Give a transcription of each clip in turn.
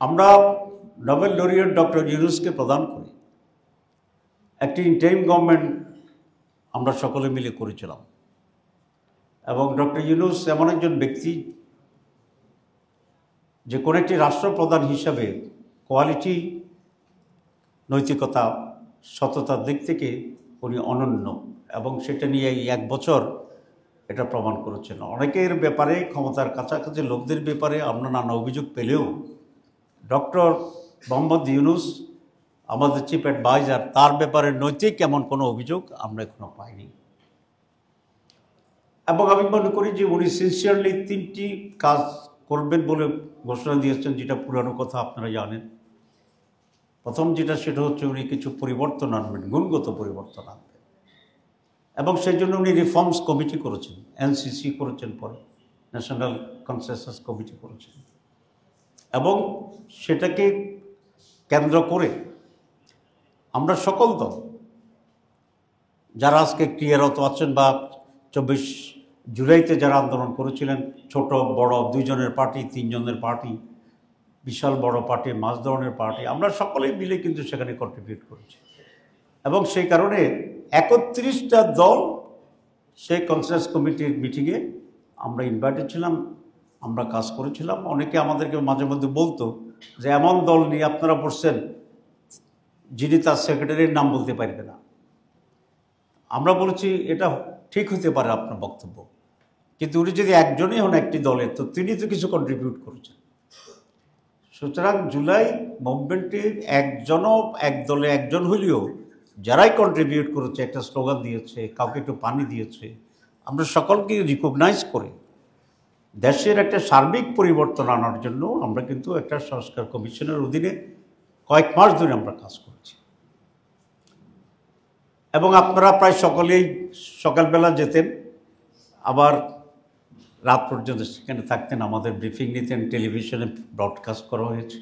আমরা Nobel laureate doctor ইউনুসকে প্রদান করি। একটি ইন্টারিম গভর্নমেন্ট আমরা সকলে মিলে করেছিলাম এবং ডক্টর ইউনুস এমন একজন ব্যক্তি যে কোনো একটি রাষ্ট্রপ্রধান হিসাবে কোয়ালিটি, নৈতিকতা, সততার দিক থেকে উনি অনন্য এবং সেটা নিয়ে এই এক বছর এটা প্রমাণ করেছেন। অনেকের ব্যাপারে, ক্ষমতার কাছাকাছি লোকদের ব্যাপারে আমরা নানা অভিযোগ পেলেও ডক্টর মোহাম্মদ ইউনুস আমাদের চিফ অ্যাডভাইজার, তার ব্যাপারে নৈতিক এমন কোনো অভিযোগ আমরা এখনো পাইনি। এবং আমি মনে করি যে উনি সিনসিয়ারলি 3টি কাজ করবেন বলে ঘোষণা দিয়েছেন, যেটা পুরানো কথা আপনারা জানেন। প্রথম যেটা, সেটা হচ্ছে উনি কিছু পরিবর্তন আনবেন, গুণগত পরিবর্তন আনবেন এবং সেই জন্য উনি রিফর্মস কমিটি করেছেন, এনসিসি করেছেন, পরে ন্যাশনাল কনসেনসাস কমিটি করেছেন এবং সেটাকে কেন্দ্র করে আমরা সকল দল যারা আজকে ক্রিয়ারত আছেন বা 24 জুলাইতে যারা আন্দোলন করেছিলেন, ছোট বড় 2 জনের পার্টি, 3 জনের পার্টি, বিশাল বড় পার্টি, মাঝ ধরনের পার্টি, আমরা সকলেই মিলে কিন্তু সেখানে কন্ট্রিবিউট করেছি এবং সেই কারণে 31টা দল সেই কনসেনসাস কমিটির মিটিংয়ে আমরা ইনভাইটেড ছিলাম, আমরা কাজ করেছিলাম। অনেকে আমাদেরকে মাঝে মধ্যে বলতো যে এমন দল নিয়ে আপনারা বসছেন যিনি তার সেক্রেটারির নাম বলতে পারবে না। আমরা বলেছি এটা ঠিক হতে পারে আপনার বক্তব্য, কিন্তু উনি যদি একজনই হন একটি দলের, তো তিনি তো কিছু কন্ট্রিবিউট করেছেন। সুতরাং জুলাই মুভমেন্টের একজনও, এক দলে একজন হইলেও যারাই কন্ট্রিবিউট করেছে, একটা স্লোগান দিয়েছে, কাউকে একটু পানি দিয়েছে, আমরা সকলকে রিকগনাইজ করে দেশের একটা সার্বিক পরিবর্তন আনার জন্য আমরা কিন্তু একটা সংস্কার কমিশনের অধীনে কয়েক মাস ধরে আমরা কাজ করছি এবং আপনারা প্রায় সকলেই সকালবেলা যেতেন, আবার রাত পর্যন্ত সেখানে থাকতেন, আমাদের ব্রিফিং নিতেন, টেলিভিশনে ব্রডকাস্ট করা হয়েছে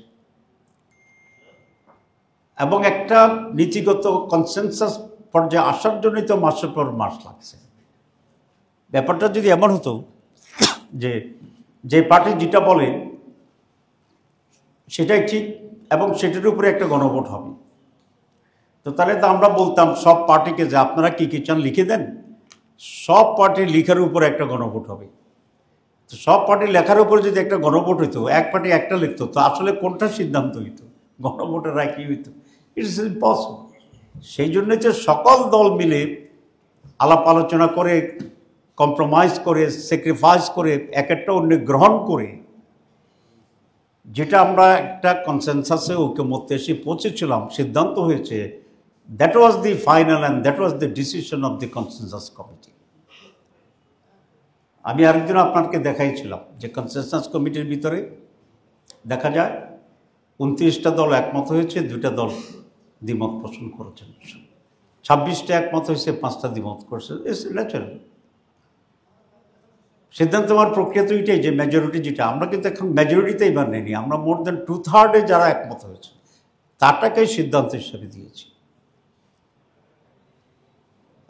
এবং একটা নীতিগত কনসেনসাস পর্যায়ে আসার জন্যই তো মাসের পর মাস লাগছে। ব্যাপারটা যদি এমন হতো যে পার্টি যেটা বলে সেটাই ঠিক এবং সেটার উপরে একটা গণভোট হবে, তো তাহলে তো আমরা বলতাম সব পার্টিকে যে আপনারা কী কী চান লিখে দেন, সব পার্টির লিখার উপরে একটা গণভোট হবে। তো সব পার্টির লেখার উপরে যদি একটা গণভোট হইতো, এক পার্টি একটা লিখতো, তো আসলে কোনটা সিদ্ধান্ত হইতো, গণভোটের রায় কী হইতো? It's impossible. সেই জন্য যে সকল দল মিলে আলাপ আলোচনা করে, কম্প্রোমাইজ করে, স্যাক্রিফাইস করে, এক একটা অন্য গ্রহণ করে, যেটা আমরা একটা কনসেনসাসে ঐকমত্যে এসে পৌঁছেছিলাম, সিদ্ধান্ত হয়েছে, that was the final and that was the decision of the consensus committee. আমি আরেকদিন আপনাকে দেখাইছিলাম যে কনসেনসাস কমিটির ভিতরে দেখা যায় 29টা দল একমত হয়েছে, 2টা দল দ্বিমত পোষণ করেছেন, 26টা একমত হয়েছে, 5টা দ্বিমত করেছে। It's natural. সিদ্ধান্ত হওয়ার প্রক্রিয়া তো এটাই যে মেজরিটি যেটা, আমরা কিন্তু এখন মেজরিটিতে এবার নেই, আমরা মোর দেন 2/3 যারা একমত হয়েছে তারটাকেই সিদ্ধান্ত হিসেবে দিয়েছি।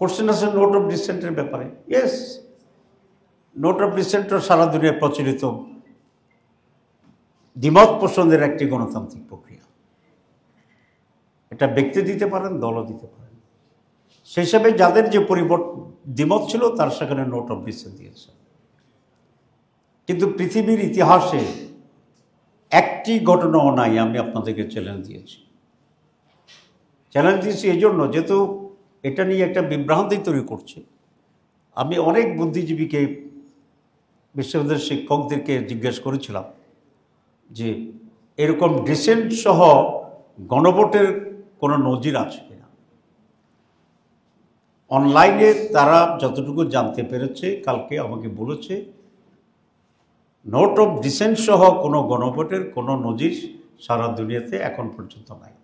কোশ্চেন আছে নোট অফ ডিসেন্টের ব্যাপারে। ইয়েস, নোট অফ ডিসেন্টও সারা দুনিয়ায় প্রচলিত দ্বিমত পোষণের একটি গণতান্ত্রিক প্রক্রিয়া। এটা ব্যক্তি দিতে পারেন, দলও দিতে পারেন। সেই হিসাবে যাদের যে দ্বিমত ছিল তার সেখানে নোট অফ ডিসেন্ট দিয়েছে। কিন্তু পৃথিবীর ইতিহাসে একটি ঘটনাও নাই, আমি আপনাদেরকে চ্যালেঞ্জ দিয়েছি এই জন্য যেহেতু এটা নিয়ে একটা বিভ্রান্তি তৈরি করছে। আমি অনেক বুদ্ধিজীবীকে, বিশ্ববিদ্যালয়ের শিক্ষকদেরকে জিজ্ঞেস করেছিলাম যে এরকম ডিসেন্ট সহ গণভোটের কোনো নজির আছে কিনা। অনলাইনে তারা যতটুকু জানতে পেরেছে কালকে আমাকে বলেছে নোট অফ ডিসেন্ট সহ কোনো গণভোটের কোনো নজির সারা দুনিয়াতে এখন পর্যন্ত নাই।